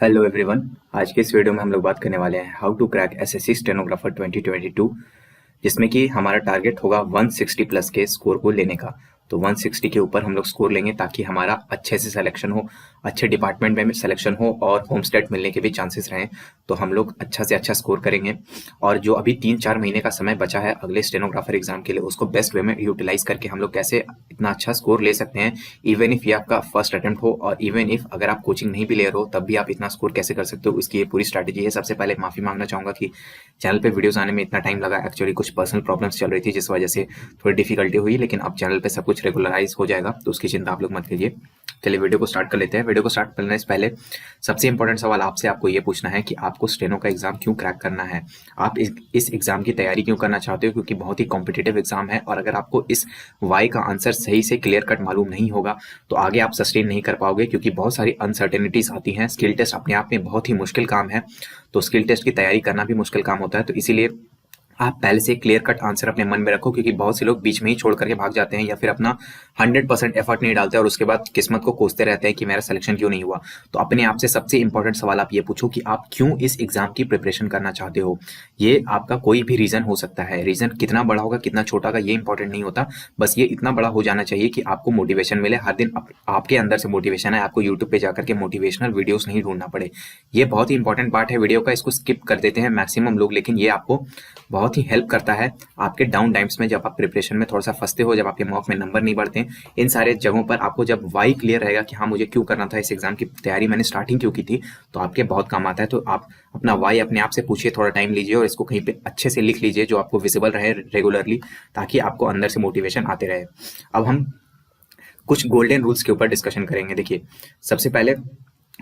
Hello everyone. आज के इस वीडियो में हम लोग बात करने वाले हैं how to crack SSC stenographer 2022, जिसमें कि हमारा टारगेट होगा 160 प्लस के स्कोर को लेने का। तो 160 के ऊपर हम लोग स्कोर लेंगे ताकि हमारा अच्छे से सिलेक्शन हो, अच्छे डिपार्टमेंट में सिलेक्शन हो और होम स्टेट मिलने के भी चांसेस रहें। तो हम लोग अच्छा से अच्छा स्कोर करेंगे और जो अभी 3-4 महीने का समय बचा है अगले स्टेनोग्राफर एग्जाम के लिए, उसको बेस्ट वे में यूटिलाइज करके हम लोग कैसे इतना अच्छा स्कोर ले सकते हैं। इवन इफ ये आपका फर्स्ट अटेम्प्ट हो और इवन इफ अगर आप कोचिंग नहीं भी ले रहे हो तब भी आप इतना स्कोर कैसे कर सकते हो, इसकी ये पूरी स्ट्रैटेजी है। सबसे पहले माफी मांगना चाहूंगा कि चैनल पे वीडियोस आने में इतना टाइम लगा। एक्चुअली कुछ पर्सनल प्रॉब्लम्स चल रही थी जिस वजह से थोड़ी डिफिकल्टी हुई, लेकिन अब चैनल पे सब कुछ रेगुलराइज हो जाएगा तो उसकी चिंता आप लोग मत कीजिए। चलिए वीडियो को स्टार्ट कर लेते हैं। वीडियो को स्टार्ट करने से पहले सबसे इंपॉर्टेंट सवाल आपको ये पूछना है कि आपको स्टेनो का एग्जाम क्यों क्रैक करना है, आप इस एग्जाम की तैयारी क्यों करना चाहते हो, क्योंकि बहुत ही कॉम्पिटिटिव एग्जाम है। और अगर आपको इस वाई का आंसर सही से क्लियर कट मालूम नहीं होगा तो आगे आप सस्टेन नहीं कर पाओगे, क्योंकि बहुत सारी अनसर्टेनिटीज आती हैं। स्किल टेस्ट अपने आप में बहुत ही मुश्किल काम है, तो स्किल टेस्ट की तैयारी करना भी मुश्किल काम होता है। तो इसीलिए आप पहले से क्लियर कट आंसर अपने मन में रखो, क्योंकि बहुत से लोग बीच में ही छोड़ करके भाग जाते हैं या फिर अपना 100% एफर्ट नहीं डालते और उसके बाद किस्मत को कोसते रहते हैं कि मेरा सिलेक्शन क्यों नहीं हुआ। तो अपने आप से सबसे इंपॉर्टेंट सवाल आप ये पूछो कि आप क्यों इस एग्जाम की प्रिपरेशन करना चाहते हो। ये आपका कोई भी रीजन हो सकता है, रीजन कितना बड़ा होगा कितना छोटा होगा ये इंपॉर्टेंट नहीं होता, बस ये इतना बड़ा हो जाना चाहिए कि आपको मोटिवेशन मिले हर दिन, आपके अंदर से मोटिवेशन है, आपको यूट्यूब पे जाकर के मोटिवेशनल वीडियोस नहीं ढूंढना पड़े। ये बहुत ही इंपॉर्टेंट पार्ट है वीडियो का, इसको स्किप कर देते हैं मैक्सिमम लोग, लेकिन ये आपको बहुत ही हेल्प करता है आपके डाउन टाइम्स में, जब आप प्रिपरेशन में थोड़ा सा फंसते हो, जब आपके मॉक में नंबर नहीं बढ़ते। इन सारे जगहों पर आपको जब वाई क्लियर रहेगा कि हाँ मुझे क्यों करना था इस एग्जाम की तैयारी, मैंने स्टार्टिंग क्यों की थी, तो आपके बहुत काम आता है। तो आप अपना वाई अपने आप से पूछिए, थोड़ा टाइम लीजिए और इसको कहीं पे अच्छे से लिख लीजिए जो आपको विजिबल रहे रेगुलरली, ताकि आपको अंदर से मोटिवेशन आते रहे। अब हम कुछ गोल्डन रूल्स के ऊपर डिस्कशन करेंगे। देखिए, सबसे पहले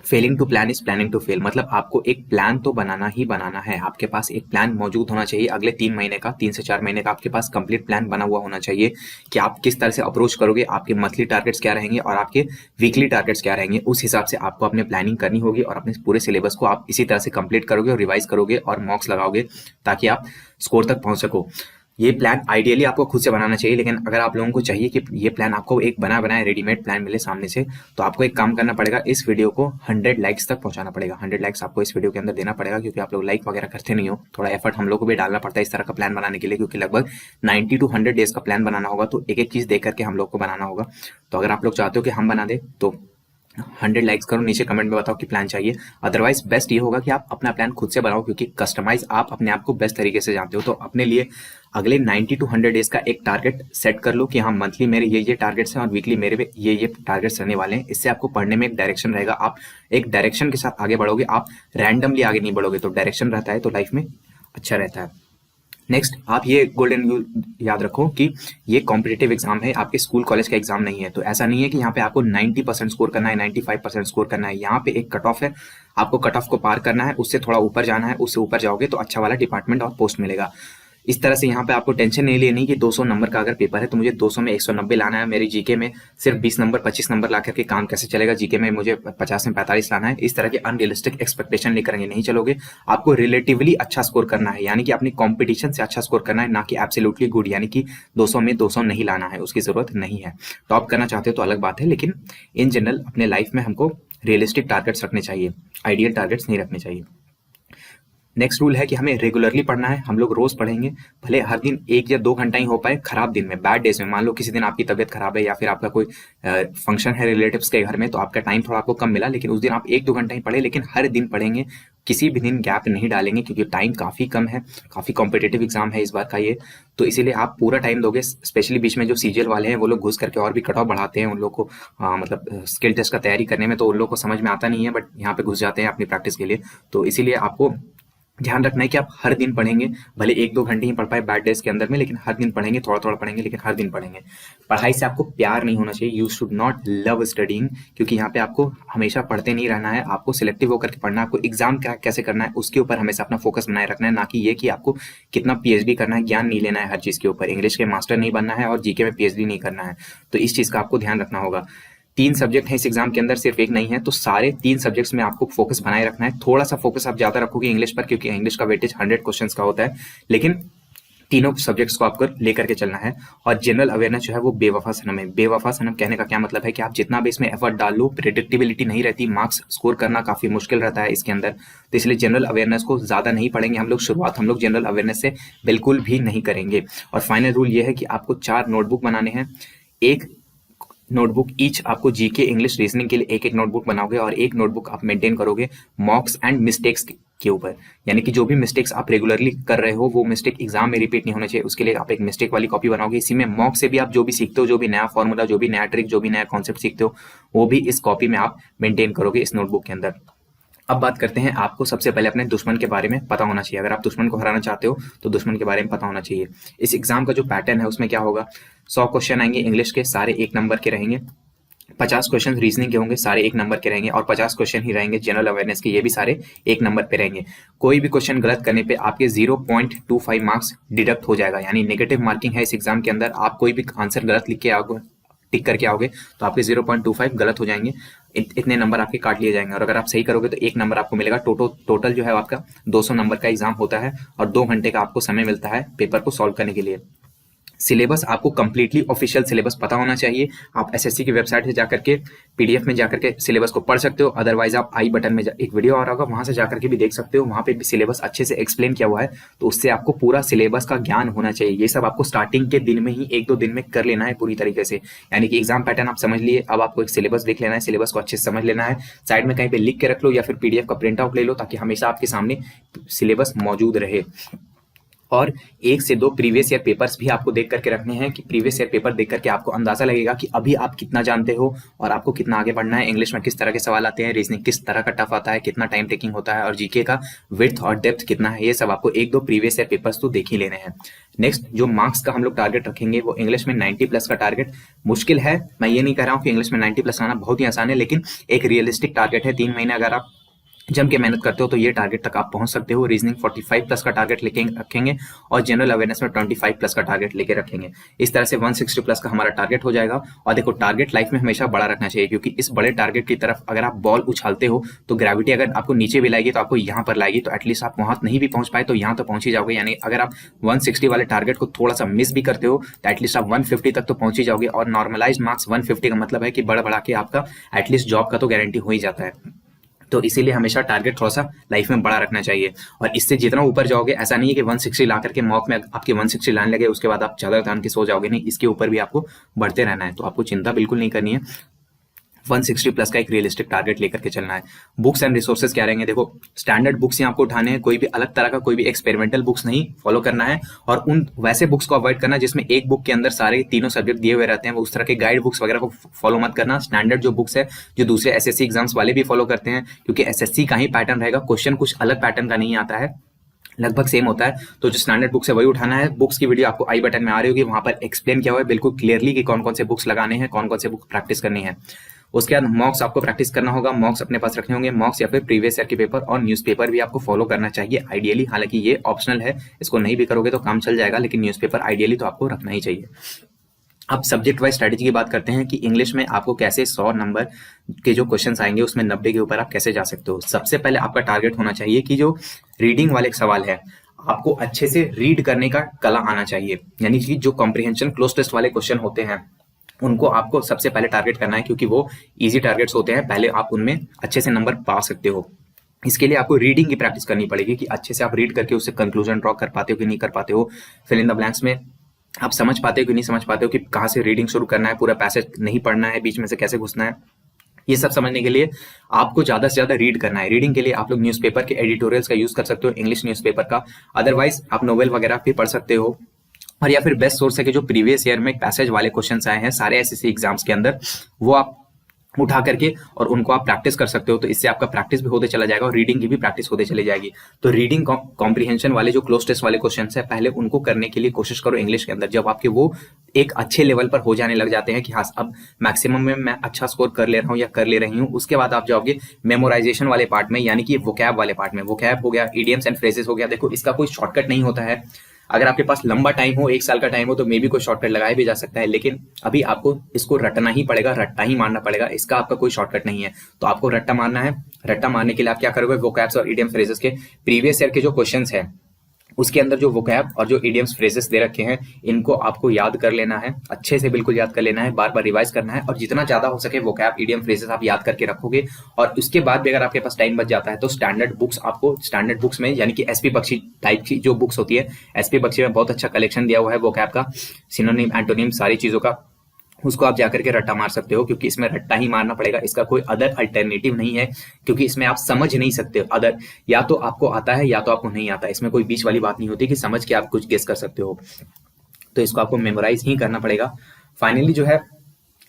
failing to plan is planning to fail, मतलब आपको एक प्लान तो बनाना ही बनाना है। आपके पास एक प्लान मौजूद होना चाहिए अगले 3 महीने का, 3 से 4 महीने का आपके पास कंप्लीट प्लान बना हुआ होना चाहिए कि आप किस तरह से अप्रोच करोगे, आपके मंथली टारगेट्स क्या रहेंगे और आपके वीकली टारगेट्स क्या रहेंगे। उस हिसाब से आपको अपने प्लानिंग करनी होगी और अपने पूरे सिलेबस को आप इसी तरह से कंप्लीट करोगे और रिवाइज करोगे और मॉक्स लगाओगे ताकि आप स्कोर तक पहुंच सको। ये प्लान आइडियली आपको खुद से बनाना चाहिए, लेकिन अगर आप लोगों को चाहिए कि ये प्लान आपको एक बना बनाए रेडीमेड प्लान मिले सामने से, तो आपको एक काम करना पड़ेगा, इस वीडियो को 100 लाइक्स तक पहुंचाना पड़ेगा। 100 लाइक्स आपको इस वीडियो के अंदर देना पड़ेगा, क्योंकि आप लोग लाइक वगैरह करते नहीं हो। थोड़ा एफर्ट हम लोग को भी डालना पड़ता है इस तरह का प्लान बनाने के लिए, क्योंकि लगभग 90 to 100 डेज का प्लान बनाना होगा, तो एक एक चीज देख करके हम लोग को बनाना होगा। तो अगर आप लोग चाहते हो कि हम बना दे तो 100 लाइक्स करो, नीचे कमेंट में बताओ कि प्लान चाहिए। अदरवाइज बेस्ट ये होगा कि आप अपना प्लान खुद से बनाओ, क्योंकि कस्टमाइज आप अपने आप को बेस्ट तरीके से जानते हो। तो अपने लिए अगले 90 to 100 डेज का एक टारगेट सेट कर लो कि हाँ मंथली मेरे ये टारगेट्स हैं और वीकली मेरे ये टारगेट्स रहने वाले हैं। इससे आपको पढ़ने में एक डायरेक्शन रहेगा, आप एक डायरेक्शन के साथ आगे बढ़ोगे, आप रैंडमली आगे नहीं बढ़ोगे। तो डायरेक्शन रहता है तो लाइफ में अच्छा रहता है। नेक्स्ट, आप ये गोल्डन रूल याद रखो कि ये कॉम्पिटिटिव एग्जाम है, आपके स्कूल कॉलेज का एग्जाम नहीं है। तो ऐसा नहीं है कि यहाँ पे आपको 90% स्कोर करना है, 95% स्कोर करना है। यहाँ पे एक कट ऑफ है, आपको कट ऑफ को पार करना है, उससे थोड़ा ऊपर जाना है, उससे ऊपर जाओगे तो अच्छा वाला डिपार्टमेंट और पोस्ट मिलेगा। इस तरह से यहाँ पे आपको टेंशन नहीं लेनी कि 200 नंबर का अगर पेपर है तो मुझे 200 में 190 लाना है, मेरी जीके में सिर्फ 20 नंबर 25 नंबर ला करके काम कैसे चलेगा, जीके में मुझे 50 में 45 लाना है। इस तरह के अनरियलिस्टिक एक्सपेक्टेशन लेकर नहीं चलोगे। आपको रिलेटिवली अच्छा स्कोर करना है, यानी कि अपनी कॉम्पिटिशन से अच्छा स्कोर करना है, ना कि एब्सोल्युटली गुड, यानी कि 200 में 200 नहीं लाना है, उसकी जरूरत नहीं है। टॉप करना चाहते हो तो अलग बात है, लेकिन इन जनरल अपने लाइफ में हमको रियलिस्टिक टारगेट्स रखने चाहिए, आइडियल टारगेट्स नहीं रखने चाहिए। नेक्स्ट रूल है कि हमें रेगुलरली पढ़ना है, हम लोग रोज पढ़ेंगे, भले हर दिन 1 या 2 घंटा ही हो पाए। खराब दिन में, बैड डेज में, मान लो किसी दिन आपकी तबीयत खराब है या फिर आपका कोई फंक्शन है रिलेटिव्स के घर में, तो आपका टाइम थोड़ा आपको कम मिला, लेकिन उस दिन आप 1-2 घंटा ही पढ़े, लेकिन हर दिन पढ़ेंगे, किसी भी दिन गैप नहीं डालेंगे, क्योंकि टाइम काफी कम है, काफी कॉम्पिटेटिव एग्जाम है इस बार का ये। तो इसीलिए आप पूरा टाइम दोगे। स्पेशली बीच में जो सीजीएल वाले हैं वो लोग घुस करके और भी कट ऑफ बढ़ाते हैं, उन लोग को मतलब स्किल टेस्ट का तैयारी करने में तो उन लोग को समझ में आता नहीं है, बट यहाँ पे घुस जाते हैं अपनी प्रैक्टिस के लिए। तो इसीलिए आपको ध्यान रखना है कि आप हर दिन पढ़ेंगे, भले 1-2 घंटे ही पढ़ पाए बैड डेज के अंदर में, लेकिन हर दिन पढ़ेंगे, थोड़ा थोड़ा पढ़ेंगे, लेकिन हर दिन पढ़ेंगे। पढ़ाई से आपको प्यार नहीं होना चाहिए, you should not love studying, क्योंकि यहाँ पे आपको हमेशा पढ़ते नहीं रहना है, आपको सिलेक्टिव होकर के पढ़ना है। आपको एग्जाम कैसे करना है उसके ऊपर हमेशा अपना फोकस बनाए रखना है, ना कि ये कि आपको कितना पीएचडी करना है, ज्ञान नहीं लेना है हर चीज के ऊपर, इंग्लिश के मास्टर नहीं बनना है और जीके में पीएचडी नहीं करना है। तो इस चीज का आपको ध्यान रखना होगा। 3 सब्जेक्ट है इस एग्जाम के अंदर, सिर्फ एक नहीं है, तो सारे 3 सब्जेक्ट्स में आपको फोकस बनाए रखना है। थोड़ा सा फोकस आप ज्यादा रखोगे इंग्लिश पर, क्योंकि इंग्लिश का वेटेज 100 क्वेश्चंस का होता है, लेकिन तीनों सब्जेक्ट्स को आपको लेकर के चलना है। और जनरल अवेयरनेस जो है वो बेवफा सनम है। बेवफा सनम कहने का क्या मतलब है कि आप जितना भी इसमें एफर्ट डाल लो, प्रेडिक्टेबिलिटी नहीं रहती, मार्क्स स्कोर करना काफी मुश्किल रहता है इसके अंदर। तो इसलिए जनरल अवेयरनेस को ज्यादा नहीं पढ़ेंगे हम लोग। शुरुआत हम लोग जनरल अवेयरनेस से बिल्कुल भी नहीं करेंगे। और फाइनल रूल ये है कि आपको 4 नोटबुक बनाने हैं। एक नोटबुक ईच आपको जीके, इंग्लिश, रीजनिंग के लिए एक एक नोटबुक बनाओगे और एक नोटबुक आप मेंटेन करोगे मॉक्स एंड मिस्टेक्स के ऊपर। यानी कि जो भी मिस्टेक्स आप रेगुलरली कर रहे हो वो मिस्टेक एग्जाम में रिपीट नहीं होना चाहिए, उसके लिए आप एक मिस्टेक वाली कॉपी बनाओगे। इसी में मॉक से भी आप जो भी सीखते हो, जो भी नया फॉर्मूला, जो भी नया ट्रिक, जो भी नया कॉन्सेप्ट सीखते हो, वो भी इस कॉपी में आप मेंटेन करोगे इस नोटबुक के अंदर। अब बात करते हैं, आपको सबसे पहले अपने दुश्मन के बारे में पता होना चाहिए। अगर आप दुश्मन को हराना चाहते हो तो दुश्मन के बारे में पता होना चाहिए। इस एग्जाम का जो पैटर्न है उसमें क्या होगा, 100 क्वेश्चन आएंगे इंग्लिश के, सारे 1 नंबर के रहेंगे। 50 क्वेश्चन रीजनिंग के होंगे, सारे 1 नंबर के रहेंगे। और 50 क्वेश्चन ही रहेंगे जनरल अवेयरनेस के, ये भी सारे 1 नंबर पे रहेंगे। कोई भी क्वेश्चन गलत करने पे आपके 0.25 मार्क्स डिडक्ट हो जाएगा, यानी नेगेटिव मार्किंग है इस एग्जाम के अंदर। आप कोई भी आंसर गलत लिख के आओगे, टिक करके आओगे, तो आपके 0.25 गलत हो जाएंगे, इतने नंबर आपके काट लिए जाएंगे। और अगर आप सही करोगे तो 1 नंबर आपको मिलेगा। टोटल जो है आपका 200 नंबर का एग्जाम होता है और 2 घंटे का आपको समय मिलता है पेपर को सॉल्व करने के लिए। सिलेबस आपको कंप्लीटली ऑफिशियल सिलेबस पता होना चाहिए। आप एसएससी की वेबसाइट से जाकर के पीडीएफ में जाकर के सिलेबस को पढ़ सकते हो, अदरवाइज आप आई बटन में एक वीडियो आ रहा होगा, वहां से जाकर के भी देख सकते हो। वहां पे भी सिलेबस अच्छे से एक्सप्लेन किया हुआ है, तो उससे आपको पूरा सिलेबस का ज्ञान होना चाहिए। ये सब आपको स्टार्टिंग के दिन में ही 1-2 दिन में कर लेना है पूरी तरीके से। यानी कि एग्जाम पैटर्न आप समझ लिए, अब आपको एक सिलेबस देख लेना है, सिलेबस को अच्छे से समझ लेना है। साइड में कहीं पे लिख के रख लो या फिर पीडीएफ का प्रिंट आउट ले लो, ताकि हमेशा आपके सामने सिलेबस मौजूद रहे। और 1 से 2 प्रीवियस ईयर पेपर्स भी आपको देख करके रखने हैं, कि प्रीवियस ईयर पेपर देख करके आपको अंदाजा लगेगा कि अभी आप कितना जानते हो और आपको कितना आगे बढ़ना है। इंग्लिश में किस तरह के सवाल आते हैं, रीजनिंग किस तरह का टफ आता है, कितना टाइम टेकिंग होता है, और जीके का विड्थ और डेप्थ कितना है। ये सब आपको 1-2 प्रीवियस ईयर पेपर्स तो देख ही लेने हैं। नेक्स्ट जो मार्क्स का हम लोग टारगेट रखेंगे वो इंग्लिश में 90+ का टारगेट मुश्किल है। मैं ये नहीं कह रहा हूँ कि इंग्लिश में 90+ आना बहुत ही आसान है, लेकिन एक रियलिस्टिक टारगेट है। 3 महीने अगर आप जम के मेहनत करते हो तो ये टारगेट तक आप पहुंच सकते हो। रीजनिंग 45+ का टारगेट लेके रखेंगे और जनरल अवेयरनेस में 25+ का टारगेट लेके रखेंगे। इस तरह से 160+ का हमारा टारगेट हो जाएगा। और देखो, टारगेट लाइफ में हमेशा बड़ा रखना चाहिए, क्योंकि इस बड़े टारगेट की तरफ अगर आप बॉल उछालते हो तो ग्रेविटी अगर आपको नीचे भी लाएगी तो आपको यहाँ पर लाएगी, तो एटलीस्ट आप वहां नहीं भी पहुंच पाए तो यहाँ तो पहुंच ही जाओगे। यानी अगर आप 160 वाले टारगेट को थोड़ा सा मिस भी करते हो तो एटलीस्ट आप 150 तक तो पहुंच ही जाओगे। और नॉर्मलाइज मार्क्स 150 का मतलब है कि बढ़ा के आपका एटलीस्ट जॉब का तो गारंटी हो ही जाता है। तो इसीलिए हमेशा टारगेट थोड़ा सा लाइफ में बड़ा रखना चाहिए। और इससे जितना ऊपर जाओगे, ऐसा नहीं है कि 160 ला करके मॉक में आपके 160 लाने लगे उसके बाद आप चादर तान के सो जाओगे, नहीं, इसके ऊपर भी आपको बढ़ते रहना है। तो आपको चिंता बिल्कुल नहीं करनी है, 160+ का एक रियलिस्टिक टारगेट लेकर के चलना है। बुक्स एंड रिसोर्सेज क्या रहेंगे, देखो स्टैंडर्ड बुक्स ही आपको उठाने हैं, कोई भी अलग तरह का कोई भी एक्सपेरिमेंटल बुक्स नहीं फॉलो करना है। और उन वैसे बुक्स को अवॉइड करना जिसमें एक बुक के अंदर सारे तीनों सब्जेक्ट दिए हुए रहते हैं, वो उस तरह के गाइड बुक्स वगैरह को फॉलो मत करना। स्टैंडर्ड जो बुक्स है जो दूसरे एसएससी एग्जाम्स वाले भी फॉलो करते हैं, क्योंकि एसएससी का ही पैटर्न रहेगा, क्वेश्चन कुछ अलग पैटर्न का नहीं आता है, लगभग सेम होता है। तो जो स्टैंडर्ड बुक्स है वही उठाना है। बुक्स की वीडियो आपको आई बटन में आ रही होगी, वहां पर एक्सप्लेन किया हुआ है बिल्कुल क्लियरली कि कौन कौन से बुक्स लगाने हैं, कौन कौन से बुक प्रैक्टिस करनी है। उसके बाद मॉक्स आपको प्रैक्टिस करना होगा, मॉक्स अपने पास रखने होंगे, मॉक्स या फिर प्रीवियस ईयर के पेपर और न्यूज़पेपर भी आपको फॉलो करना चाहिए आइडियली। हालांकि ये ऑप्शनल है, इसको नहीं भी करोगे तो काम चल जाएगा, लेकिन न्यूज़पेपर आइडियली तो आपको रखना ही चाहिए। अब सब्जेक्ट वाइज स्ट्रेटेजी की बात करते हैं कि इंग्लिश में आपको कैसे 100 नंबर के जो क्वेश्चंस आएंगे उसमें 90 के ऊपर आप कैसे जा सकते हो। सबसे पहले आपका टारगेट होना चाहिए कि जो रीडिंग वाले सवाल है आपको अच्छे से रीड करने का कला आना चाहिए। यानी कि जो कॉम्प्रिहेंशन क्लोज टेस्ट वाले क्वेश्चन होते हैं उनको आपको सबसे पहले टारगेट करना है, क्योंकि वो इजी टारगेट्स होते हैं, पहले आप उनमें अच्छे से नंबर पा सकते हो। इसके लिए आपको रीडिंग की प्रैक्टिस करनी पड़ेगी कि अच्छे से आप रीड करके उससे कंक्लूजन ड्रॉ कर पाते हो कि नहीं कर पाते हो, फिल इन द ब्लैंक्स में आप समझ पाते हो कि नहीं समझ पाते हो, कि कहाँ से रीडिंग शुरू करना है, पूरा पैसेज नहीं पढ़ना है, बीच में से कैसे घुसना है। ये सब समझने के लिए आपको ज्यादा से ज्यादा रीड करना है। रीडिंग के लिए आप लोग न्यूज़पेपर के एडिटोरियल्स का यूज कर सकते हो, इंग्लिश न्यूज़पेपर का, अदरवाइज आप नोवेल वगैरह भी पढ़ सकते हो। और या फिर बेस्ट सोर्स है कि जो प्रीवियस ईयर में पैसेज वाले क्वेश्चंस आए हैं सारे एसएससी एग्जाम्स के अंदर, वो आप उठा करके और उनको आप प्रैक्टिस कर सकते हो। तो इससे आपका प्रैक्टिस भी होते चला जाएगा और रीडिंग की भी प्रैक्टिस होते चली जाएगी। तो रीडिंग कॉम्प्रिहेंशन वाले जो क्लोज टेस्ट वाले क्वेश्चंस है पहले उनको करने के लिए कोशिश करो इंग्लिश के अंदर। जब आपके वो एक अच्छे लेवल पर हो जाने लग जाते हैं कि हाँ अब मैक्सिमम में मैं अच्छा स्कोर कर ले रहा हूँ या कर ले रही हूँ, उसके बाद आप जाओगे मेमोराइजेशन वाले पार्ट में, यानी कि वोकैब वाले पार्ट में। वोकैब हो गया, इडियम्स एंड फ्रेजेस हो गया। देखो इसका कोई शॉर्टकट नहीं होता है। अगर आपके पास लंबा टाइम हो, 1 साल का टाइम हो, तो मे भी कोई शॉर्टकट लगाया भी जा सकता है, लेकिन अभी आपको इसको रटना ही पड़ेगा, रट्टा ही मारना पड़ेगा। इसका आपका कोई शॉर्टकट नहीं है, तो आपको रट्टा मारना है। रट्टा मारने के लिए आप क्या करोगे, वोकैब्स और इडियम फ्रेजेस के प्रीवियस ईयर के जो क्वेश्चंस है उसके अंदर जो वोकैब और जो इडियम्स फ्रेजेस दे रखे हैं इनको आपको याद कर लेना है, अच्छे से बिल्कुल याद कर लेना है, बार बार रिवाइज करना है, और जितना ज्यादा हो सके वोकैब इडियम फ्रेजेस आप याद करके रखोगे। और उसके बाद भी अगर आपके पास टाइम बच जाता है तो स्टैंडर्ड बुक्स में, यानी कि एसपी बख्शी टाइप की जो बुक्स होती है, एसपी बख्शी में बहुत अच्छा कलेक्शन दिया हुआ है वोकैब का, सिनोनिम एंटोनिम सारी चीजों का, उसको आप जाकर के रट्टा मार सकते हो, क्योंकि इसमें रट्टा ही मारना पड़ेगा, इसका कोई अदर अल्टरनेटिव नहीं है, क्योंकि इसमें आप समझ नहीं सकते अदर, या तो आपको आता है या तो आपको नहीं आता, इसमें कोई बीच वाली बात नहीं होती कि समझ के आप कुछ गेस कर सकते हो, तो इसको आपको मेमोराइज ही करना पड़ेगा। फाइनली जो है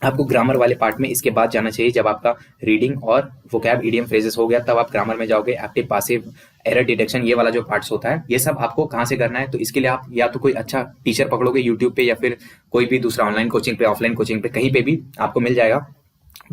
आपको ग्रामर वाले पार्ट में इसके बाद जाना चाहिए। जब आपका रीडिंग और वोकैब इडियम फ्रेजेस हो गया तब आप ग्रामर में जाओगे। एक्टिव पासिव एरर डिटेक्शन ये वाला जो पार्ट्स होता है ये सब आपको कहाँ से करना है, तो इसके लिए आप या तो कोई अच्छा टीचर पकड़ोगे यूट्यूब पे, या फिर कोई भी दूसरा ऑनलाइन कोचिंग पे, ऑफलाइन कोचिंग पे, कहीं पे भी आपको मिल जाएगा।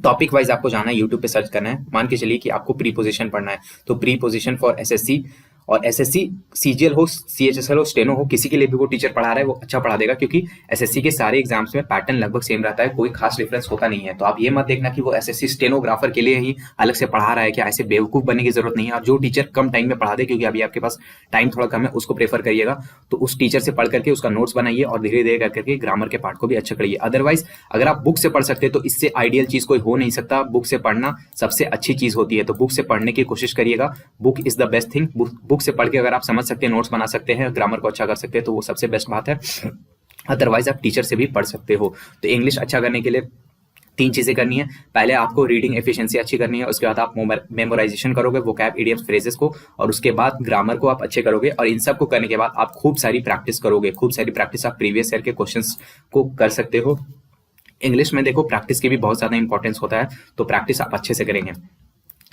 टॉपिक वाइज आपको जाना है, यूट्यूब पे सर्च करना है। मान के चलिए कि आपको प्रीपोजिशन पढ़ना है, तो प्रीपोजिशन फॉर एसएससी, और एसएससी सीजीएल हो, सीएचएसएल हो, स्टेनो हो, किसी के लिए भी वो टीचर पढ़ा रहा है वो अच्छा पढ़ा देगा, क्योंकि एसएससी के सारे एग्जाम्स में पैटर्न लगभग सेम रहता है, कोई खास डिफरेंस होता नहीं है। तो आप ये मत देखना कि वो एसएससी स्टेनोग्राफर के लिए ही अलग से पढ़ा रहा है, क्या ऐसे बेवकूफ बनने की जरूरत नहीं है। और जो टीचर कम टाइम में पढ़ा दे, क्योंकि अभी आपके पास टाइम थोड़ा कम है, उसको प्रेफर करिएगा, तो उस टीचर से पढ़ करके उसका नोट्स बनाइए और धीरे धीरे करके ग्रामर के पार्ट को भी अच्छा करिए। अदरवाइज अगर आप बुक से पढ़ सकते हैं तो इससे आइडियल चीज कोई हो नहीं सकता। बुक से पढ़ना सबसे अच्छी चीज होती है, तो बुक से पढ़ने की कोशिश करिएगा। Book is the best thing. Book से पढ़ के अगर आप समझ सकते हैं, नोट्स बना सकते हैं, ग्रामर को अच्छा कर सकते हैं, तो वो सबसे बेस्ट बात है। अदरवाइज आप टीचर से भी पढ़ सकते हो। तो इंग्लिश अच्छा करने के लिए 3 चीजें करनी है। पहले आपको रीडिंग एफिशिएंसी अच्छी करनी है, उसके बाद आप मेमोराइजेशन करोगे वोकैब इडियम्स फ्रेजेस को, और उसके बाद ग्रामर को आप अच्छे करोगे। और इन सब को करने के बाद आप खूब सारी प्रैक्टिस करोगे। खूब सारी प्रैक्टिस आप प्रीवियस ईयर के क्वेश्चंस को कर सकते हो। इंग्लिश में देखो प्रैक्टिस की भी बहुत ज्यादा इंपॉर्टेंस होता है, तो प्रैक्टिस आप अच्छे से करेंगे।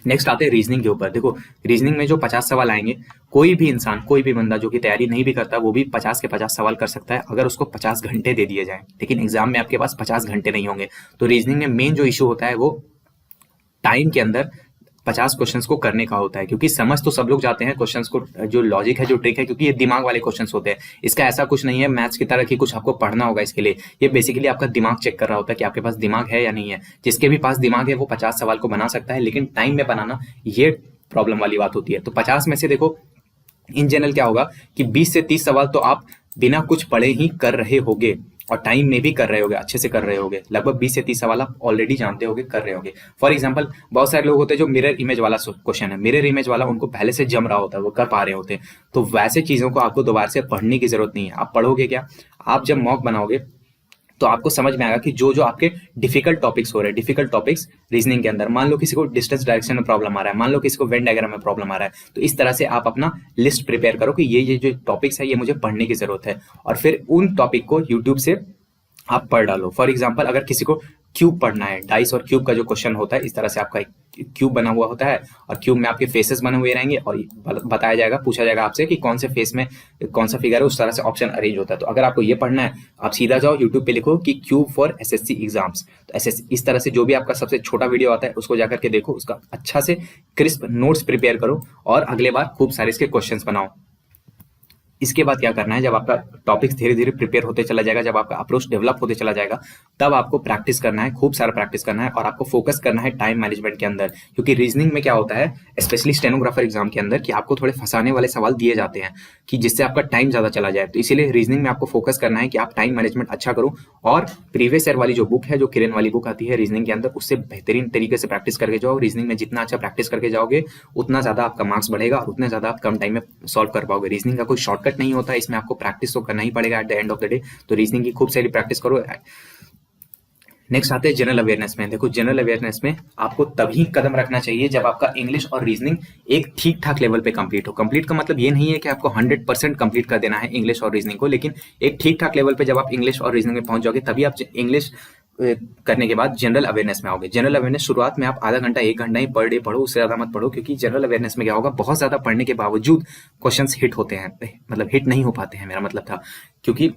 नेक्स्ट आते हैं रीजनिंग के ऊपर। देखो रीजनिंग में जो 50 सवाल आएंगे, कोई भी इंसान, कोई भी बंदा जो कि तैयारी नहीं भी करता, वो भी 50 के 50 सवाल कर सकता है, अगर उसको 50 घंटे दे दिए जाए। लेकिन एग्जाम में आपके पास 50 घंटे नहीं होंगे। तो रीजनिंग में मेन जो इशू होता है वो टाइम के अंदर 50 क्वेश्चंस को करने का होता है, क्योंकि समझ तो सब लोग जाते हैं क्वेश्चंस को, जो लॉजिक है, जो ट्रिक है, क्योंकि ये दिमाग वाले क्वेश्चंस होते हैं। इसका ऐसा कुछ नहीं है मैथ्स की तरह कि कुछ आपको पढ़ना होगा इसके लिए। ये बेसिकली आपका दिमाग चेक कर रहा होता है कि आपके पास दिमाग है या नहीं है। जिसके भी पास दिमाग है वो 50 सवाल को बना सकता है, लेकिन टाइम में बनाना ये प्रॉब्लम वाली बात होती है। तो 50 में से देखो इन जनरल क्या होगा कि 20 से 30 सवाल तो आप बिना कुछ पढ़े ही कर रहे होगे, और टाइम में भी कर रहे होगे, अच्छे से कर रहे होगे। लगभग 20 से 30 सवाल आप ऑलरेडी जानते होगे, कर रहे होगे। फॉर एग्जांपल बहुत सारे लोग होते हैं जो मिरर इमेज वाला क्वेश्चन है, मिरर इमेज वाला उनको पहले से जम रहा होता है, वो कर पा रहे होते हैं। तो वैसे चीजों को आपको दोबारा से पढ़ने की जरूरत नहीं है। आप पढ़ोगे क्या, आप जब मॉक बनाओगे तो आपको समझ में आएगा कि जो जो आपके डिफिकल्ट टॉपिक्स हो रहे हैं, डिफिकल्ट टॉपिक्स रीजनिंग के अंदर, मान लो किसी को डिस्टेंस डायरेक्शन में प्रॉब्लम आ रहा है, मान लो किसी को वेन डायग्राम में प्रॉब्लम आ रहा है, तो इस तरह से आप अपना लिस्ट प्रिपेयर करो कि ये जो टॉपिक्स है ये मुझे पढ़ने की जरूरत है, और फिर उन टॉपिक को यूट्यूब से आप पढ़ डालो। फॉर एग्जाम्पल अगर किसी को क्यूब पढ़ना है, डाइस और क्यूब का जो क्वेश्चन होता है, इस तरह से आपका एक क्यूब बना हुआ होता है और क्यूब में आपके फेसेस बने हुए रहेंगे, और बताया जाएगा, पूछा जाएगा आपसे कि कौन से फेस में कौन सा फिगर है, उस तरह से ऑप्शन अरेंज होता है। तो अगर आपको ये पढ़ना है, आप सीधा जाओ यूट्यूब पे लिखो कि क्यूब फॉर एसएससी एग्जाम्स, तो एसएससी इस तरह से जो भी आपका सबसे छोटा वीडियो आता है उसको जाकर के देखो, उसका अच्छा से क्रिस्प नोट्स प्रिपेयर करो, और अगले बार खूब सारे इसके क्वेश्चन बनाओ। इसके बाद क्या करना है, जब आपका टॉपिक्स धीरे धीरे प्रिपेयर होते चला जाएगा, जब आपका अप्रोच डेवलप होते चला जाएगा, तब आपको प्रैक्टिस करना है, खूब सारा प्रैक्टिस करना है, और आपको फोकस करना है टाइम मैनेजमेंट के अंदर। क्योंकि रीजनिंग में क्या होता है, स्पेशली स्टेनोग्राफर एग्जाम के अंदर, कि आपको थोड़े फंसाने वाले सवाल दिए जाते हैं कि जिससे आपका टाइम ज्यादा चला जाए। तो इसीलिए रीजनिंग में आपको फोकस करना है कि आप टाइम मैनेजमेंट अच्छा करो, और प्रीवियस ईयर वाली जो बुक है, जो किरण वाली बुक आती है रीजनिंग के अंदर, उससे बेहतरीन तरीके से प्रैक्टिस करके जाओ। रीजनिंग में जितना अच्छा प्रैक्टिस करके जाओगे उतना ज्यादा आपका मार्क्स बढ़ेगा, और उतना ज्यादा आप कम टाइम में सॉल्व कर पाओगे। रीजनिंग का कोई शॉर्टकट नहीं होता, इसमें आपको प्रैक्टिस तो करना ही पड़ेगा at the end of the day. तो रीजनिंग की खूब सारी प्रैक्टिस करो। नेक्स्ट आते हैं जनरल अवेयरनेस में। देखो जनरल अवेयरनेस में आपको तभी कदम रखना चाहिए जब आपका इंग्लिश और रीजनिंग एक ठीक ठाक लेवल पे कंप्लीट हो। कंप्लीट का मतलब ये नहीं है कि आपको 100% कंप्लीट कर देना है इंग्लिश और रीजनिंग को, लेकिन एक ठीक ठाक लेवल पे जब आप इंग्लिश और रीजनिंग में पहुंच जाओगे, तभी आप इंग्लिश करने के बाद जनरल अवेयरनेस में आओगे। जनरल अवेयरनेस शुरुआत में आप आधा घंटा 1 घंटा ही पर डे पढ़ो, उससे ज्यादा मत पढ़ो, क्योंकि जनरल अवेयरनेस में क्या होगा, बहुत ज्यादा पढ़ने के बावजूद क्वेश्चंस हिट होते हैं, मतलब हिट नहीं हो पाते हैं, मेरा मतलब था, क्योंकि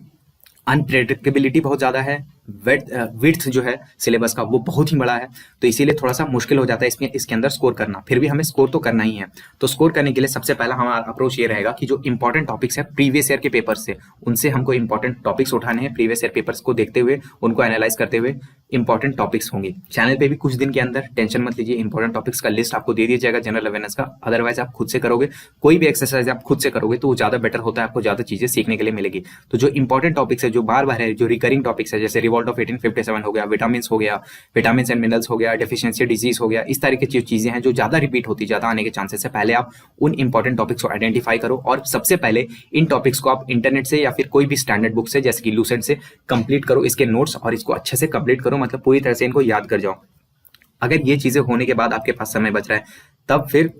अनप्रेडिक्टेबिलिटी बहुत ज्यादा है, विड्थ जो है सिलेबस का वो बहुत ही बड़ा है, तो इसीलिए थोड़ा सा मुश्किल हो जाता है इसमें इसके अंदर स्कोर करना। फिर भी हमें स्कोर तो करना ही है। तो स्कोर करने के लिए सबसे पहला हमारा अप्रोच ये रहेगा कि जो इंपॉर्टेंट टॉपिक्स है प्रीवियस ईयर के पेपर से, उनसे हमको इंपॉर्टेंट टॉपिक्स उठाने हैं। प्रीवियस ईयर पेपर्स को देखते हुए उनको एनालाइज करते हुए इंपॉर्टेंट टॉपिक्स होंगे। चैनल पे भी कुछ दिन के अंदर, टेंशन मत लीजिए, इंपॉर्टेंट टॉपिक्स का लिस्ट आपको दे दिया जाएगा जनरल अवेयरनेस का। अदरवाइज आप खुद से करोगे, कोई भी एक्सरसाइज आप खुद से करोगे तो वो ज्यादा बेटर होता है, आपको ज्यादा चीजें सीखने के लिए मिलेगी। तो जो इंपॉर्टेंट टॉपिक्स है, जो बार बार है, जो रिकरिंग टॉपिक्स है, जैसे रिवॉल्ट ऑफ 1857 हो गया, विटामिन हो गया, विटामिन एंड मिनरल्स हो गया, डेफिशिएंसी डिजीज हो गया, इस तरह की चीजें हैं जो ज्यादा रिपीट होती, ज्यादा आने के चांसेस है। पहले आप उन इंपॉर्टेंट टॉपिक्स को आइडेंटिफाई करो और सबसे पहले इन टॉपिक्स को आप इंटरनेट से या फिर कोई भी स्टैंडर्ड बुक से जैसे कि लूसेंट से कंप्लीट करो इसके नोट्स, और इसको अच्छे से कंप्लीट करो, मतलब पूरी तरह से इनको याद कर जाओ। अगर ये चीजें होने के बाद आपके पास समय बच रहा है, तब फिर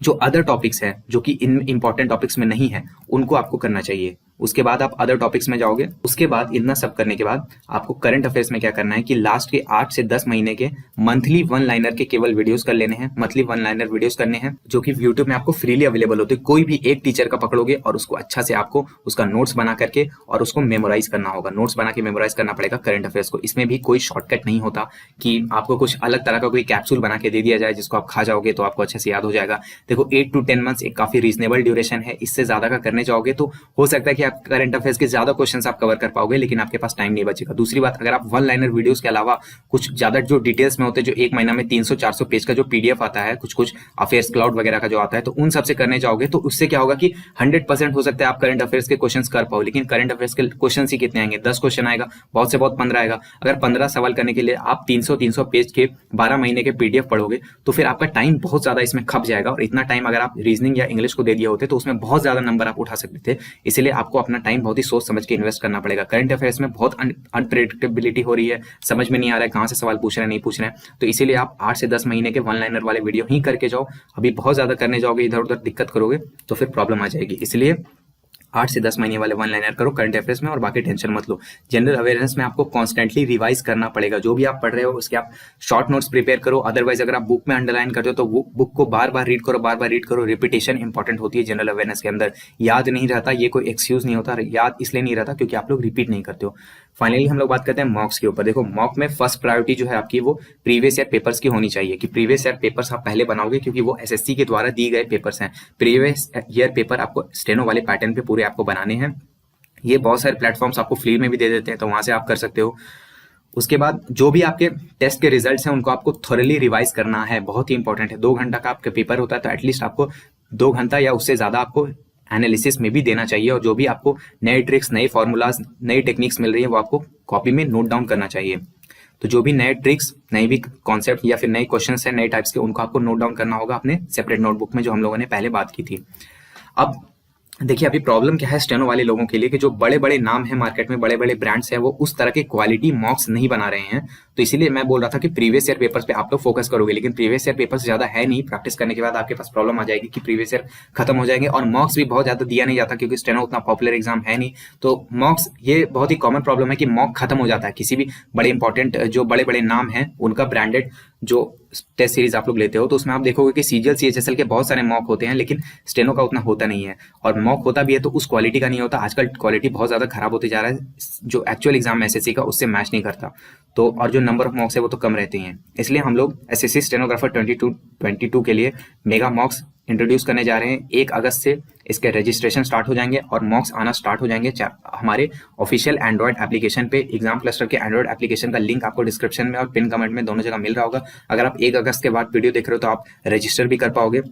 जो अदर टॉपिक्स है जो कि इन इंपॉर्टेंट टॉपिक्स में नहीं है उनको आपको करना चाहिए। उसके बाद आप अदर टॉपिक्स में जाओगे। उसके बाद इतना सब करने के बाद आपको करंट अफेयर्स में क्या करना है कि लास्ट के 8 से 10 महीने के मंथली वन लाइनर के केवल वीडियोस कर लेने हैं। मंथली वन लाइनर वीडियोस करने हैं जो कि यूट्यूब में आपको फ्रीली अवेलेबल होते हैं। कोई भी एक टीचर का पकड़ोगे और उसको अच्छा से आपको उसका नोट्स बना करके और उसको मेमोराइज करना होगा। नोट्स बना के मेमोराइज करना पड़ेगा करंट अफेयर्स को। इसमें भी कोई शॉर्टकट नहीं होता कि आपको कुछ अलग तरह का कोई कैप्सूल बना के दे दिया जाए जिसको आप खा जाओगे तो आपको अच्छे से याद हो जाएगा। देखो 8 to 10 मंथ्स एक काफी रीजनेबल ड्यूरेशन है। इससे ज्यादा का करने जाओगे तो हो सकता है कि आप करंट अफेयर्स के ज्यादा क्वेश्चंस आप कवर कर पाओगे, लेकिन आपके पास टाइम नहीं बचेगा। दूसरी बात, अगर आप वन लाइनर वीडियोस के अलावा कुछ ज्यादा जो डिटेल्स में होते हैं, जो एक महीना में 300-400 पेज का जो पीडीएफ आता है, कुछ अफेयर्स क्लाउड वगैरह का जो आता है, तो उन सबसे करने जाओगे तो उससे क्या होगा कि 100% हो सकता है आप करंट अफेयर्स के क्वेश्चंस कर पाओ, लेकिन करंट अफेयर्स के क्वेश्चन ही कितने आएंगे? 10 क्वेश्चन आएगा, बहुत से बहुत 15 आएगा। अगर 15 सवाल करने के लिए आप 300 पेज के 12 महीने के पीडीएफ पढ़ोगे तो फिर आपका टाइम बहुत ज्यादा इसमें खप जाएगा। और इतना टाइम अगर आप रीजनिंग या इंग्लिश को दे दिए होते तो उसमें बहुत ज्यादा नंबर आप उठा सकते थे। इसलिए आपको अपना टाइम बहुत ही सोच समझ के इन्वेस्ट करना पड़ेगा। करंट अफेयर्स में बहुत अनप्रेडिक्टेबिलिटी हो रही है, समझ में नहीं आ रहा है कहां से सवाल पूछ रहे हैं, नहीं पूछ रहे हैं। तो इसीलिए आप 8 से 10 महीने के वन लाइनर वाले वीडियो ही करके जाओ। अभी बहुत ज्यादा करने जाओगे, इधर उधर दिक्कत करोगे तो फिर प्रॉब्लम आ जाएगी। इसलिए 8 से 10 महीने वाले वन लाइनर करो करंट अफेयर्स में और बाकी टेंशन मत लो। जनरल अवेयरनेस में आपको कॉन्स्टेंटली रिवाइज करना पड़ेगा। जो भी आप पढ़ रहे हो उसके आप शॉर्ट नोट्स प्रिपेयर करो। अदरवाइज अगर आप बुक में अंडरलाइन करते हो तो बुक को बार बार रीड करो, बार बार रीड करो। रिपीटेशन इंपॉर्टेंट होती है जनरल अवेयरनेस के अंदर। याद नहीं रहता, ये कोई एक्सक्यूज नहीं होता। याद इसलिए नहीं रहता क्योंकि आप लोग रिपीट नहीं करते हो। फाइनली हम लोग बात करते हैं मॉक्स के ऊपर। देखो मॉक में फर्स्ट प्रायोरिटी जो है आपकी वो प्रीवियस ईयर पेपर्स की होनी चाहिए कि प्रीवियस ईयर पेपर्स आप पहले बनाओगे, क्योंकि वो एसएससी के द्वारा दी गए पेपर्स हैं। प्रीवियस ईयर पेपर आपको स्टेनो वाले पैटर्न पे पूरे आपको बनाने हैं। ये बहुत सारे प्लेटफॉर्म्स आपको फ्री में भी दे देते हैं, तो वहां से आप कर सकते हो। उसके बाद जो भी आपके टेस्ट के रिजल्ट्स हैं उनको आपको थोरली रिवाइज करना है, बहुत ही इंपॉर्टेंट है। 2 घंटा का आपका पेपर होता है तो एटलीस्ट आपको 2 घंटा या उससे ज्यादा आपको एनालिसिस में भी देना चाहिए। और जो भी आपको नए ट्रिक्स, नए फॉर्मूलाज, नई टेक्निक्स मिल रही है वो आपको कॉपी में नोट डाउन करना चाहिए। तो जो भी नए ट्रिक्स, नए भी कॉन्सेप्ट या फिर नए क्वेश्चंस हैं नए टाइप्स के, उनको आपको नोट डाउन करना होगा अपने सेपरेट नोटबुक में, जो हम लोगों ने पहले बात की थी। अब देखिए अभी प्रॉब्लम क्या है स्टेनो वाले लोगों के लिए कि जो बड़े बड़े नाम है मार्केट में, बड़े बड़े ब्रांड्स हैं, वो उस तरह के क्वालिटी मॉक्स नहीं बना रहे हैं। तो इसीलिए मैं बोल रहा था कि प्रीवियस ईयर पेपर्स पे आप लोग फोकस करोगे, लेकिन प्रीवियस ईयर पेपर्स ज्यादा है नहीं। प्रैक्टिस करने के बाद आपके पास प्रॉब्लम आ जाएगी कि प्रीवियस ईयर खत्म हो जाएंगे और मॉक्स भी बहुत ज्यादा दिया नहीं जाता क्योंकि स्टेनो उतना पॉपुलर एग्जाम है नहीं। तो मॉक्स, ये बहुत ही कॉमन प्रॉब्लम है कि मॉक खत्म हो जाता है। किसी भी बड़े इंपॉर्टेंट जो बड़े बड़े नाम है उनका ब्रांडेड जो टेस्ट सीरीज आप लोग लेते हो तो उसमें आप देखोगे कि सीजीएल सीएचएसएल के बहुत सारे मॉक होते हैं, लेकिन स्टेनो का उतना होता नहीं है। और मॉक होता भी है तो उस क्वालिटी का नहीं होता। आजकल क्वालिटी बहुत ज्यादा खराब होते जा रहा है, जो एक्चुअल एग्जाम एसएससी का उससे मैच नहीं करता। तो और जो नंबर ऑफ मॉक्स है वो तो कम रहते हैं। इसलिए हम लोग एसएससी स्टेनोग्राफर 22 के लिए मेगा मॉक्स इंट्रोड्यूस करने जा रहे हैं। 1 अगस्त से इसके रजिस्ट्रेशन स्टार्ट हो जाएंगे और मॉक्स आना स्टार्ट हो जाएंगे हमारे ऑफिशियल एंड्रॉइड एप्लीकेशन पे। एग्जाम क्लस्टर के एंड्रॉइड एप्लीकेशन का लिंक आपको डिस्क्रिप्शन में और पिन कमेंट में दोनों जगह मिल रहा होगा। अगर आप 1 अगस्त के बाद वीडियो देख रहे हो तो आप रजिस्टर भी कर पाओगे।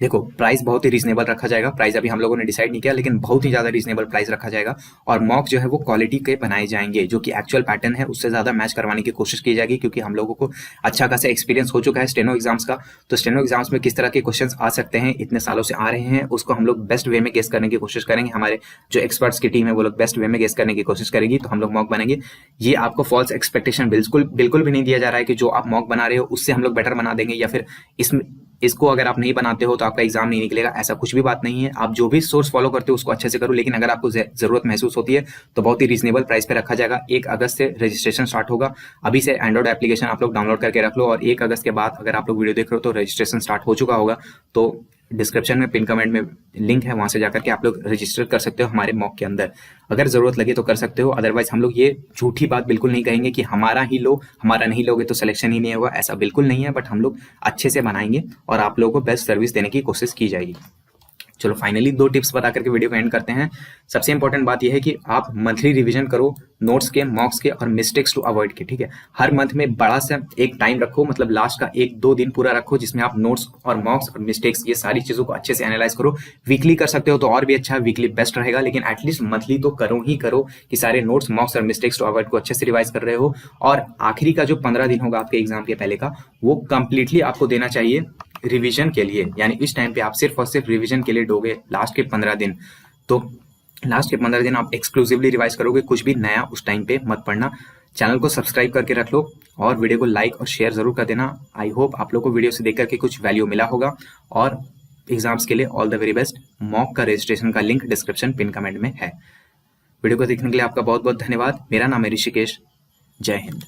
देखो प्राइस बहुत ही रीजनेबल रखा जाएगा। प्राइस अभी हम लोगों ने डिसाइड नहीं किया, लेकिन बहुत ही ज्यादा रीजनेबल प्राइस रखा जाएगा। और मॉक जो है वो क्वालिटी के बनाए जाएंगे, जो कि एक्चुअल पैटर्न है उससे ज्यादा मैच करवाने की कोशिश की जाएगी, क्योंकि हम लोगों को अच्छा खासा एक्सपीरियंस हो चुका है स्टेनो एग्जाम्स का। तो स्टेनो एग्जाम्स में किस तरह के क्वेश्चन आ सकते हैं, इतने सालों से आ रहे हैं, उसको हम लोग बेस्ट वे में गेस करने की कोशिश करेंगे। हमारे जो एक्सपर्ट्स की टीम है वो लोग बेस्ट वे में गेस करने की कोशिश करेगी, तो हम लोग मॉक बनेंगे। ये आपको फॉल्स एक्सपेक्टेशन बिल्कुल भी नहीं दिया जा रहा है कि जो आप मॉक बना रहे हो उससे हम लोग बेटर बना देंगे, या फिर इसको अगर आप नहीं बनाते हो तो आपका एग्जाम नहीं निकलेगा। ऐसा कुछ भी बात नहीं है। आप जो भी सोर्स फॉलो करते हो उसको अच्छे से करो, लेकिन अगर आपको जरूरत महसूस होती है तो बहुत ही रीजनेबल प्राइस पे रखा जाएगा। 1 अगस्त से रजिस्ट्रेशन स्टार्ट होगा। अभी से एंड्रॉइड एप्लीकेशन आप लोग डाउनलोड करके रख लो और 1 अगस्त के बाद अगर आप लोग वीडियो देख रहे हो तो रजिस्ट्रेशन स्टार्ट हो चुका होगा। तो डिस्क्रिप्शन में पिन कमेंट में लिंक है, वहां से जाकर के आप लोग रजिस्टर कर सकते हो हमारे मॉक के अंदर। अगर जरूरत लगे तो कर सकते हो, अदरवाइज हम लोग ये झूठी बात बिल्कुल नहीं कहेंगे कि हमारा ही लो, हमारा नहीं लोगे तो सिलेक्शन ही नहीं होगा, ऐसा बिल्कुल नहीं है। बट हम लोग अच्छे से बनाएंगे और आप लोगों को बेस्ट सर्विस देने की कोशिश की जाएगी। चलो फाइनली 2 टिप्स बता करके वीडियो को एंड करते हैं। सबसे इंपॉर्टेंट बात यह है कि आप मंथली रिवीजन करो नोट्स के, मॉक्स के और मिस्टेक्स टू अवॉइड के, ठीक है। हर मंथ में बड़ा सा एक टाइम रखो, मतलब लास्ट का 1-2 दिन पूरा रखो, जिसमें आप नोट्स और मॉक्स और मिस्टेक्स ये सारी चीजों को अच्छे से एनालाइज करो। वीकली कर सकते हो तो और भी अच्छा, वीकली बेस्ट रहेगा, लेकिन एटलीस्ट मंथली तो करो ही करो कि सारे नोट्स, मॉक्स और मिस्टेक्स टू अवॉइड को अच्छे से रिवाइज कर रहे हो। और आखिरी का जो 15 दिन होगा आपके एग्जाम के पहले का, वो कंप्लीटली आपको देना चाहिए रिवीजन के लिए। यानी इस टाइम पे आप सिर्फ और सिर्फ रिवीजन के लिए दोगे लास्ट के 15 दिन। तो लास्ट के 15 दिन आप एक्सक्लूसिवली रिवाइज करोगे, कुछ भी नया उस टाइम पे मत पढ़ना। चैनल को सब्सक्राइब करके रख लो और वीडियो को लाइक और शेयर जरूर कर देना। आई होप आप लोग को वीडियो से देख करके कुछ वैल्यू मिला होगा। और एग्जाम्स के लिए all the very best. Mock का रजिस्ट्रेशन का लिंक डिस्क्रिप्शन पिन कमेंट में है। वीडियो को देखने के लिए आपका बहुत बहुत धन्यवाद। मेरा नाम है ऋषिकेश। जय हिंद।